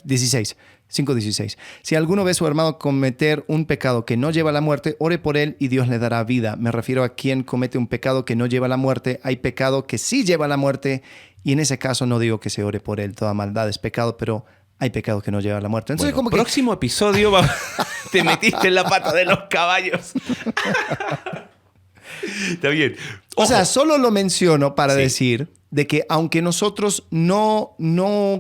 B: 16. 5:16. Si alguno ve a su hermano cometer un pecado que no lleva a la muerte, ore por él y Dios le dará vida. Me refiero a quien comete un pecado que no lleva a la muerte. Hay pecado que sí lleva a la muerte y en ese caso no digo que se ore por él. Toda maldad es pecado, pero hay pecado que no lleva a la muerte. Entonces,
C: bueno, próximo episodio te metiste en la pata de los caballos. Está bien.
B: Ojo. O sea, solo lo menciono para decir de que aunque nosotros no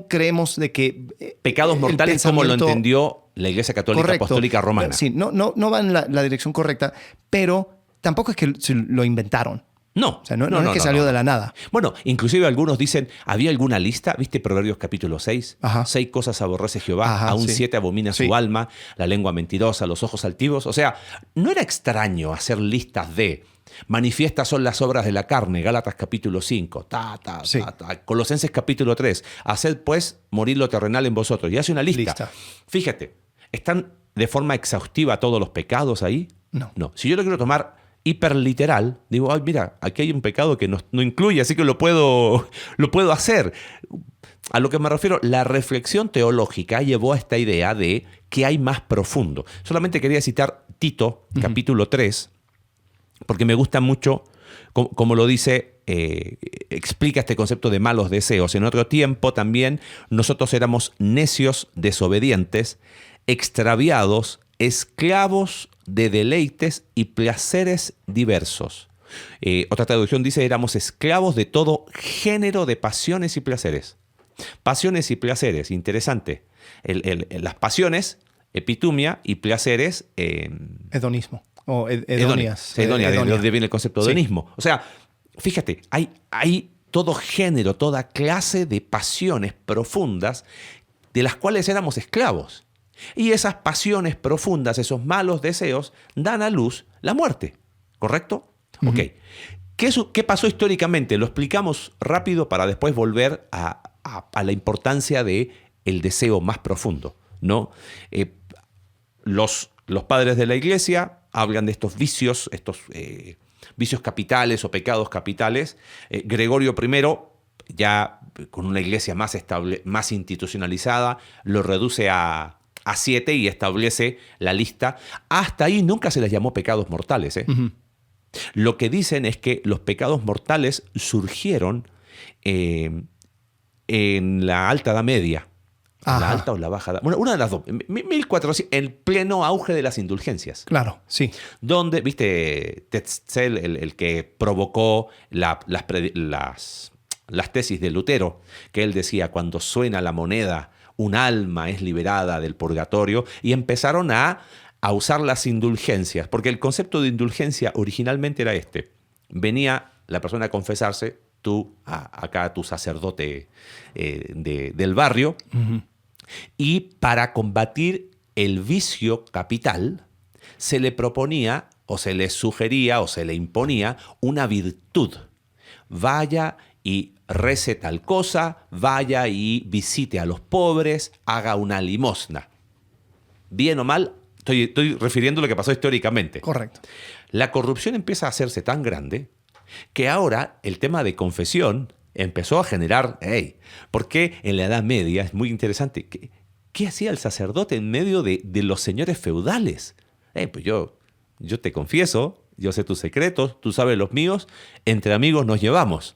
B: creemos de que...
C: pecados mortales como lo entendió la Iglesia Católica Apostólica Romana.
B: Sí, no va en la dirección correcta, pero tampoco es que lo inventaron.
C: No.
B: O sea, no es que salió de la nada.
C: Bueno, inclusive algunos dicen, ¿había alguna lista? ¿Viste Proverbios capítulo 6?
B: Ajá.
C: 6 cosas aborrece Jehová,
B: Ajá,
C: aún
B: sí.
C: 7 abomina su alma, la lengua mentirosa, los ojos altivos. O sea, no era extraño hacer listas de... Manifiestas son las obras de la carne, Gálatas capítulo 5,
B: Sí.
C: Colosenses capítulo 3, haced pues morir lo terrenal en vosotros. Y hace una lista. Fíjate, ¿están de forma exhaustiva todos los pecados ahí?
B: No.
C: Si yo lo quiero tomar hiperliteral, digo, ay, mira, aquí hay un pecado que no incluye, así que lo puedo hacer. A lo que me refiero, la reflexión teológica llevó a esta idea de que hay más profundo. Solamente quería citar Tito, capítulo 3, porque me gusta mucho, como lo dice, explica este concepto de malos deseos. En otro tiempo también nosotros éramos necios, desobedientes, extraviados, esclavos de deleites y placeres diversos. Otra traducción dice, éramos esclavos de todo género de pasiones y placeres. Pasiones y placeres, interesante. Las pasiones, epitumia, y placeres...
B: Hedonismo. O hedonias.
C: Hedonia, de donde viene el concepto de
B: Sí.
C: hedonismo. O sea, fíjate, hay todo género, toda clase de pasiones profundas de las cuales éramos esclavos. Y esas pasiones profundas, esos malos deseos, dan a luz la muerte. ¿Correcto?
B: Ujú.
C: Ok. ¿Qué pasó históricamente? Lo explicamos rápido para después volver a la importancia del deseo más profundo, ¿no? Los padres de la iglesia hablan de estos vicios, vicios capitales o pecados capitales. Gregorio I, ya con una iglesia más estable, más institucionalizada, lo reduce a 7 y establece la lista. Hasta ahí nunca se les llamó pecados mortales.
B: Ujú.
C: Lo que dicen es que los pecados mortales surgieron en la Alta Edad Media.
B: Ajá.
C: ¿La alta o la baja edad? Bueno, una de las dos. 1400, en pleno auge de las indulgencias.
B: Claro, sí.
C: Donde, viste, Tetzel, el que provocó las tesis de Lutero, que él decía, cuando suena la moneda, un alma es liberada del purgatorio, y empezaron a usar las indulgencias, porque el concepto de indulgencia originalmente era este. Venía la persona a confesarse, tú, acá tu sacerdote del barrio,
B: Ujú.
C: y para combatir el vicio capital, se le proponía, o se le sugería, o se le imponía una virtud. Vaya y rece tal cosa, vaya y visite a los pobres, haga una limosna. Bien o mal, estoy refiriendo a lo que pasó históricamente.
B: Correcto.
C: La corrupción empieza a hacerse tan grande que ahora el tema de confesión empezó a generar, porque en la Edad Media es muy interesante, ¿qué hacía el sacerdote en medio de los señores feudales? Pues yo te confieso, yo sé tus secretos, tú sabes los míos, entre amigos nos llevamos.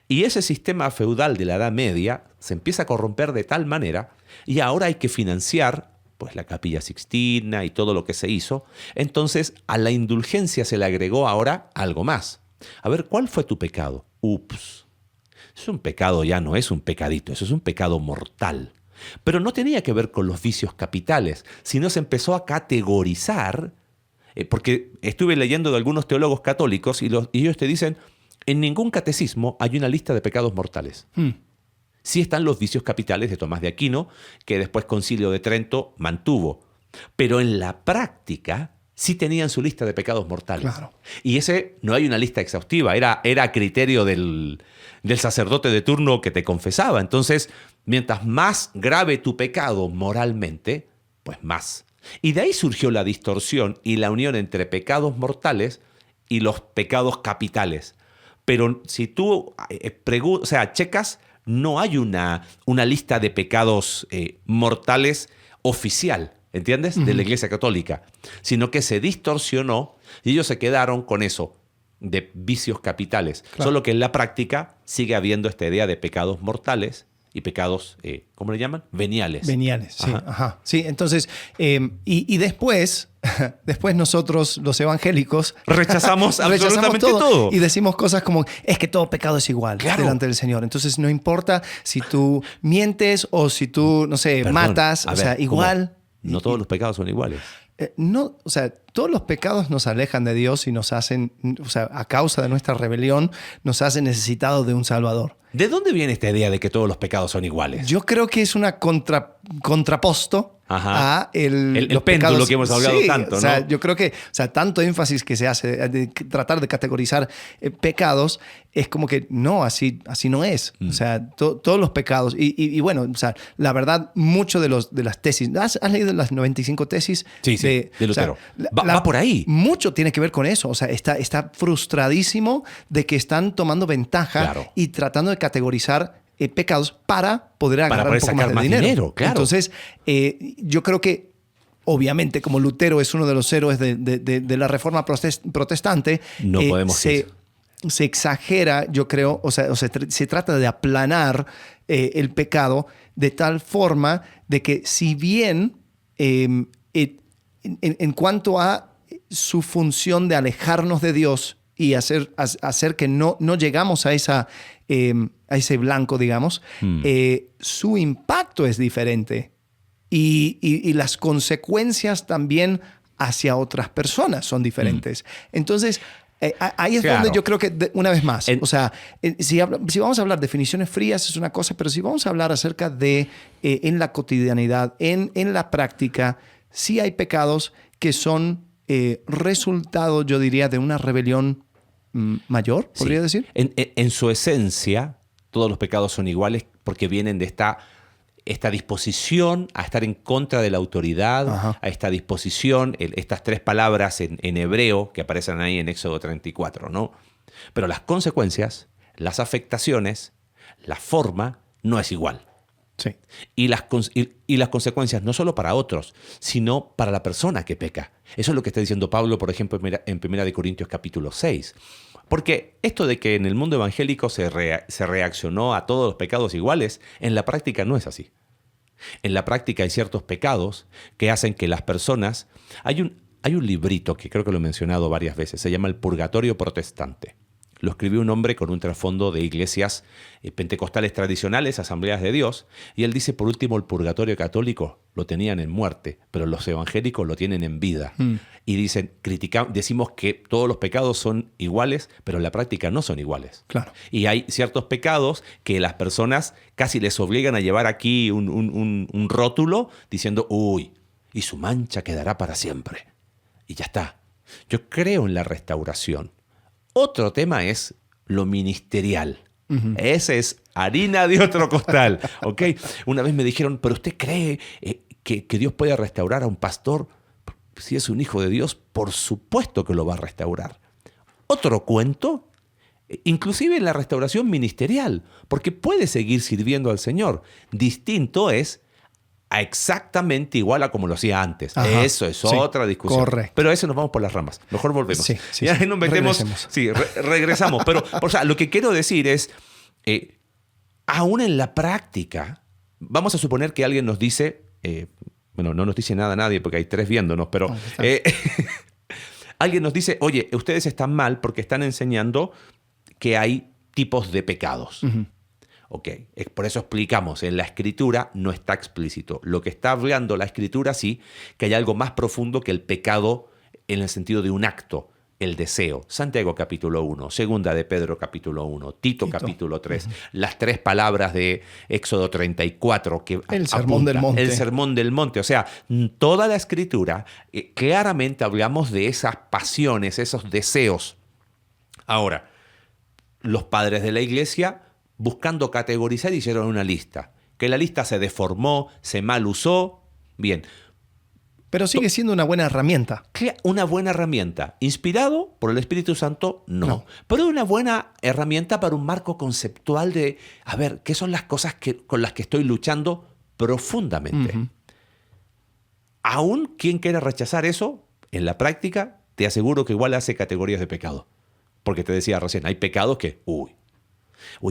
C: Y ese sistema feudal de la Edad Media se empieza a corromper de tal manera, y ahora hay que financiar pues la Capilla Sixtina y todo lo que se hizo. Entonces a la indulgencia se le agregó ahora algo más. A ver, ¿cuál fue tu pecado? Ups. Es un pecado, ya no es un pecadito, eso es un pecado mortal. Pero no tenía que ver con los vicios capitales, sino se empezó a categorizar, porque estuve leyendo de algunos teólogos católicos y ellos te dicen, en ningún catecismo hay una lista de pecados mortales. Sí están los vicios capitales de Tomás de Aquino, que después Concilio de Trento mantuvo, pero en la práctica sí tenían su lista de pecados mortales.
B: Claro.
C: Y ese no hay una lista exhaustiva, era criterio del sacerdote de turno que te confesaba. Entonces, mientras más grave tu pecado moralmente, pues más. Y de ahí surgió la distorsión y la unión entre pecados mortales y los pecados capitales. Pero si tú checas, no hay una lista de pecados mortales oficial, ¿entiendes? De la Iglesia Católica, sino que se distorsionó y ellos se quedaron con eso, de vicios capitales.
B: Claro.
C: Solo que en la práctica sigue habiendo esta idea de pecados mortales y pecados, ¿cómo le llaman? Veniales.
B: Veniales, sí.
C: Ajá.
B: Ajá. Sí, entonces, y después nosotros, los evangélicos,
C: Rechazamos absolutamente todo.
B: Y decimos cosas como, es que todo pecado es igual
C: Claro.
B: delante del Señor. Entonces, no importa si tú mientes o si tú, no sé,
C: Perdón,
B: matas,
C: a
B: o
C: ver,
B: sea, igual.
C: No todos los pecados son iguales.
B: No, o sea, todos los pecados nos alejan de Dios y nos hacen, o sea, a causa de nuestra rebelión, nos hacen necesitados de un Salvador.
C: ¿De dónde viene esta idea de que todos los pecados son iguales?
B: Yo creo que es una contraposto
C: Ajá.
B: a los
C: péndulo
B: pecados.
C: que hemos hablado
B: Sí,
C: tanto,
B: o sea,
C: ¿no?
B: yo creo que, o sea, tanto énfasis que se hace de tratar de categorizar pecados, es como que no, así no es. O sea, todos los pecados. Y bueno, o sea, la verdad, mucho de las tesis. ¿Has leído las 95 tesis?
C: Sí, de Lutero. Va por ahí.
B: Mucho tiene que ver con eso. O sea, está frustradísimo de que están tomando ventaja
C: Claro.
B: y tratando de categorizar pecados para poder agarrar
C: poder
B: un poco
C: sacar
B: más
C: más
B: de dinero.
C: dinero, claro.
B: Entonces, yo creo que obviamente como Lutero es uno de los héroes de la reforma protestante,
C: No podemos
B: se exagera, yo creo, se trata de aplanar el pecado de tal forma de que si bien en cuanto a su función de alejarnos de Dios y hacer que no llegamos a ese blanco, digamos, su impacto es diferente. Y las consecuencias también hacia otras personas son diferentes. Entonces, ahí es donde yo creo que, una vez más, si vamos a hablar de definiciones frías es una cosa, pero si vamos a hablar acerca de en la cotidianidad, en la práctica, sí hay pecados que son resultado, yo diría, de una rebelión mayor, podría decir.
C: En su esencia, todos los pecados son iguales porque vienen de esta disposición a estar en contra de la autoridad, a esta disposición, estas tres palabras en hebreo que aparecen ahí en Éxodo 34, ¿no? Pero las consecuencias, las afectaciones, la forma no es igual.
B: Sí.
C: Y las consecuencias no solo para otros, sino para la persona que peca. Eso es lo que está diciendo Pablo, por ejemplo, en 1 Corintios capítulo 6. Porque esto de que en el mundo evangélico se reaccionó a todos los pecados iguales, en la práctica no es así. En la práctica hay ciertos pecados que hacen que las personas... Hay un librito que creo que lo he mencionado varias veces, se llama El Purgatorio Protestante. Lo escribió un hombre con un trasfondo de iglesias pentecostales tradicionales, Asambleas de Dios, y él dice, por último, el purgatorio católico lo tenían en muerte, pero los evangélicos lo tienen en vida. Y dicen, decimos que todos los pecados son iguales, pero en la práctica no son iguales.
B: Claro.
C: Y hay ciertos pecados que las personas casi les obligan a llevar aquí un rótulo diciendo, uy, y su mancha quedará para siempre. Y ya está. Yo creo en la restauración. Otro tema es lo ministerial. Ese es harina de otro costal. ¿Okay? Una vez me dijeron, ¿pero usted cree que Dios puede restaurar a un pastor? Si es un hijo de Dios, por supuesto que lo va a restaurar. Otro cuento, inclusive en la restauración ministerial, porque puede seguir sirviendo al Señor. Distinto es exactamente igual a como lo hacía antes. Eso es otra discusión.
B: Correcto.
C: Pero a eso nos vamos por las ramas. Mejor volvemos.
B: Ya
C: nos metemos.
B: Regresemos.
C: Sí, regresamos. Pero o sea, lo que quiero decir es, aún en la práctica, vamos a suponer que alguien nos dice, bueno, no nos dice nada a nadie porque hay tres viéndonos, pero alguien nos dice, oye, ustedes están mal porque están enseñando que hay tipos de pecados. Ok, por eso explicamos, en la Escritura no está explícito. Lo que está hablando la Escritura sí, que hay algo más profundo que el pecado en el sentido de un acto, el deseo. Santiago capítulo 1, segunda de Pedro capítulo 1, Tito capítulo 3, las tres palabras de Éxodo 34 que
B: el sermón del monte.
C: El sermón del monte. O sea, toda la Escritura, claramente hablamos de esas pasiones, esos deseos. Ahora, los padres de la iglesia, buscando categorizar, hicieron una lista. Que la lista se deformó, se mal usó. Bien.
B: Pero sigue siendo una buena herramienta.
C: Una buena herramienta. ¿Inspirado por el Espíritu Santo? No. Pero una buena herramienta para un marco conceptual de, a ver, ¿qué son las cosas con las que estoy luchando profundamente? Aún quien quiera rechazar eso, en la práctica, te aseguro que igual hace categorías de pecado. Porque te decía recién, hay pecados que,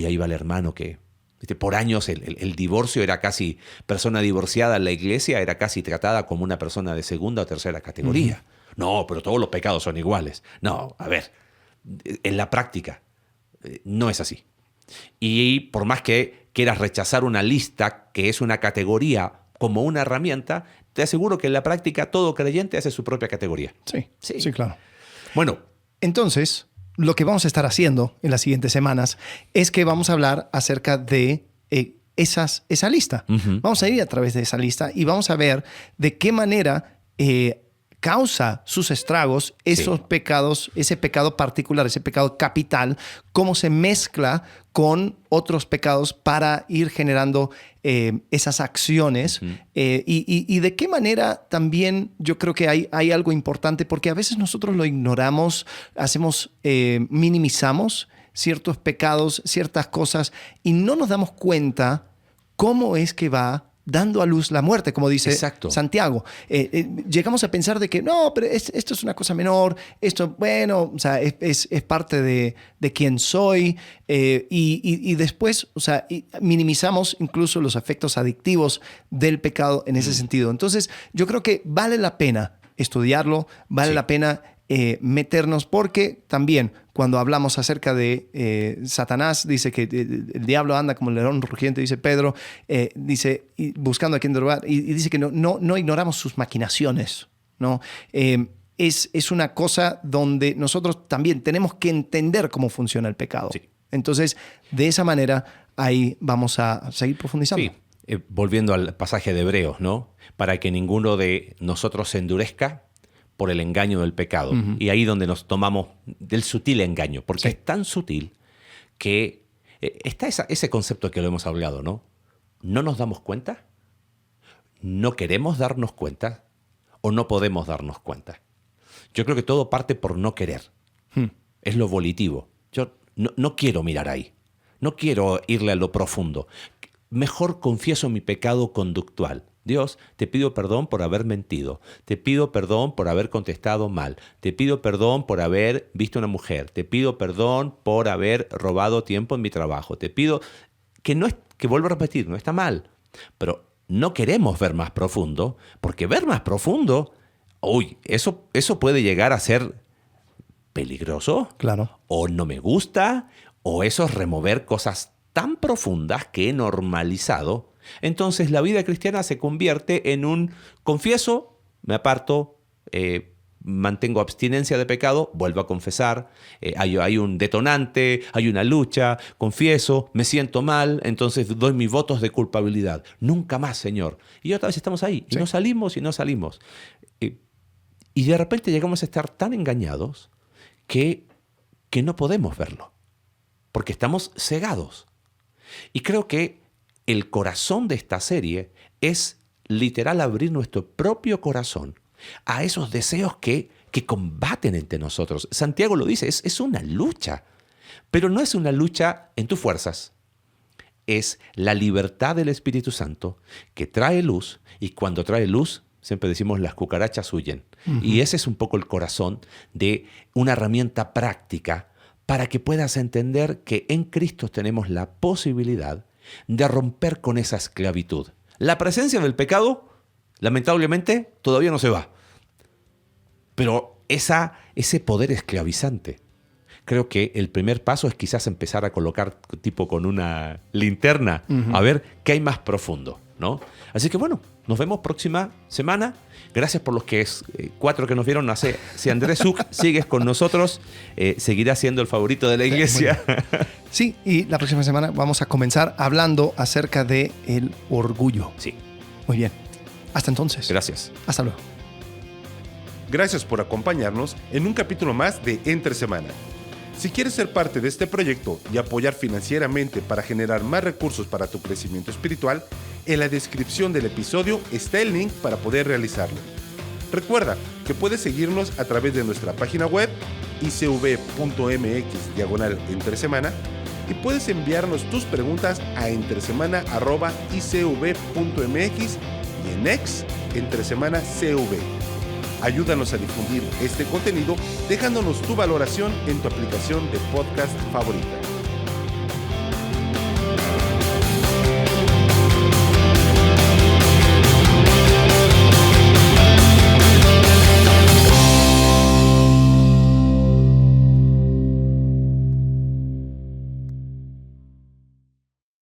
C: ahí va el hermano que por años el divorcio era casi, persona divorciada en la iglesia era casi tratada como una persona de segunda o tercera categoría. No, pero todos los pecados son iguales. No, a ver, en la práctica no es así. Y por más que quieras rechazar una lista que es una categoría como una herramienta, te aseguro que en la práctica todo creyente hace su propia categoría.
B: Sí, claro.
C: Bueno,
B: entonces, lo que vamos a estar haciendo en las siguientes semanas es que vamos a hablar acerca de esa lista. Vamos a ir a través de esa lista y vamos a ver de qué manera causa sus estragos esos pecados, ese pecado particular, ese pecado capital, cómo se mezcla con otros pecados para ir generando esas acciones y de qué manera también yo creo que hay algo importante porque a veces nosotros lo ignoramos, minimizamos ciertos pecados, ciertas cosas y no nos damos cuenta cómo es que va dando a luz la muerte, como dice Santiago. Llegamos a pensar de que no, pero esto es una cosa menor, esto, bueno, o sea, es parte de quién soy y después, o sea, minimizamos incluso los efectos adictivos del pecado en ese sentido. Entonces, yo creo que vale la pena estudiarlo, vale la pena meternos, porque también cuando hablamos acerca de Satanás, dice que el diablo anda como el león rugiente, dice Pedro, dice buscando a quien derribar, y dice que no ignoramos sus maquinaciones, ¿no? Es una cosa donde nosotros también tenemos que entender cómo funciona el pecado.
C: Sí.
B: Entonces, de esa manera, ahí vamos a seguir profundizando.
C: Sí, volviendo al pasaje de Hebreos, ¿no? Para que ninguno de nosotros se endurezca por el engaño del pecado. Uh-huh. Y ahí donde nos tomamos del sutil engaño, porque es tan sutil que está ese concepto que lo hemos hablado, ¿no? No nos damos cuenta, no queremos darnos cuenta o no podemos darnos cuenta. Yo creo que todo parte por no querer. Es lo volitivo. Yo no quiero mirar ahí. No quiero irle a lo profundo. Mejor confieso mi pecado conductual. Dios, te pido perdón por haber mentido. Te pido perdón por haber contestado mal. Te pido perdón por haber visto a una mujer. Te pido perdón por haber robado tiempo en mi trabajo. Te pido que vuelvo a repetir, no está mal. Pero no queremos ver más profundo, porque ver más profundo, eso puede llegar a ser peligroso.
B: Claro.
C: O no me gusta, o eso es remover cosas tan profundas que he normalizado. Entonces la vida cristiana se convierte en un confieso, me aparto, mantengo abstinencia de pecado, vuelvo a confesar, hay un detonante, hay una lucha, confieso, me siento mal, entonces doy mis votos de culpabilidad. Nunca más, Señor. Y otra vez estamos ahí, y no salimos. Y de repente llegamos a estar tan engañados que no podemos verlo, porque estamos cegados. Y creo que el corazón de esta serie es literal abrir nuestro propio corazón a esos deseos que combaten entre nosotros. Santiago lo dice, es una lucha, pero no es una lucha en tus fuerzas. Es la libertad del Espíritu Santo que trae luz, y cuando trae luz, siempre decimos, las cucarachas huyen. Uh-huh. Y ese es un poco el corazón de una herramienta práctica para que puedas entender que en Cristo tenemos la posibilidad de romper con esa esclavitud. La presencia del pecado, lamentablemente, todavía no se va. Pero ese poder esclavizante, creo que el primer paso es quizás empezar a colocar tipo con una linterna, uh-huh, a ver qué hay más profundo, ¿no? Así que bueno, nos vemos próxima semana. Gracias por los 4 que nos vieron. Si Andrés Zuc sigues con nosotros, seguirá siendo el favorito de la iglesia.
B: Sí, y la próxima semana vamos a comenzar hablando acerca del orgullo.
C: Sí.
B: Muy bien. Hasta entonces.
C: Gracias.
B: Hasta luego.
A: Gracias por acompañarnos en un capítulo más de Entre Semana. Si quieres ser parte de este proyecto y apoyar financieramente para generar más recursos para tu crecimiento espiritual, en la descripción del episodio está el link para poder realizarlo. Recuerda que puedes seguirnos a través de nuestra página web icv.mx/entresemana y puedes enviarnos tus preguntas a entresemana@icv.mx y en X, entresemanacv. Ayúdanos a difundir este contenido dejándonos tu valoración en tu aplicación de podcast favorita.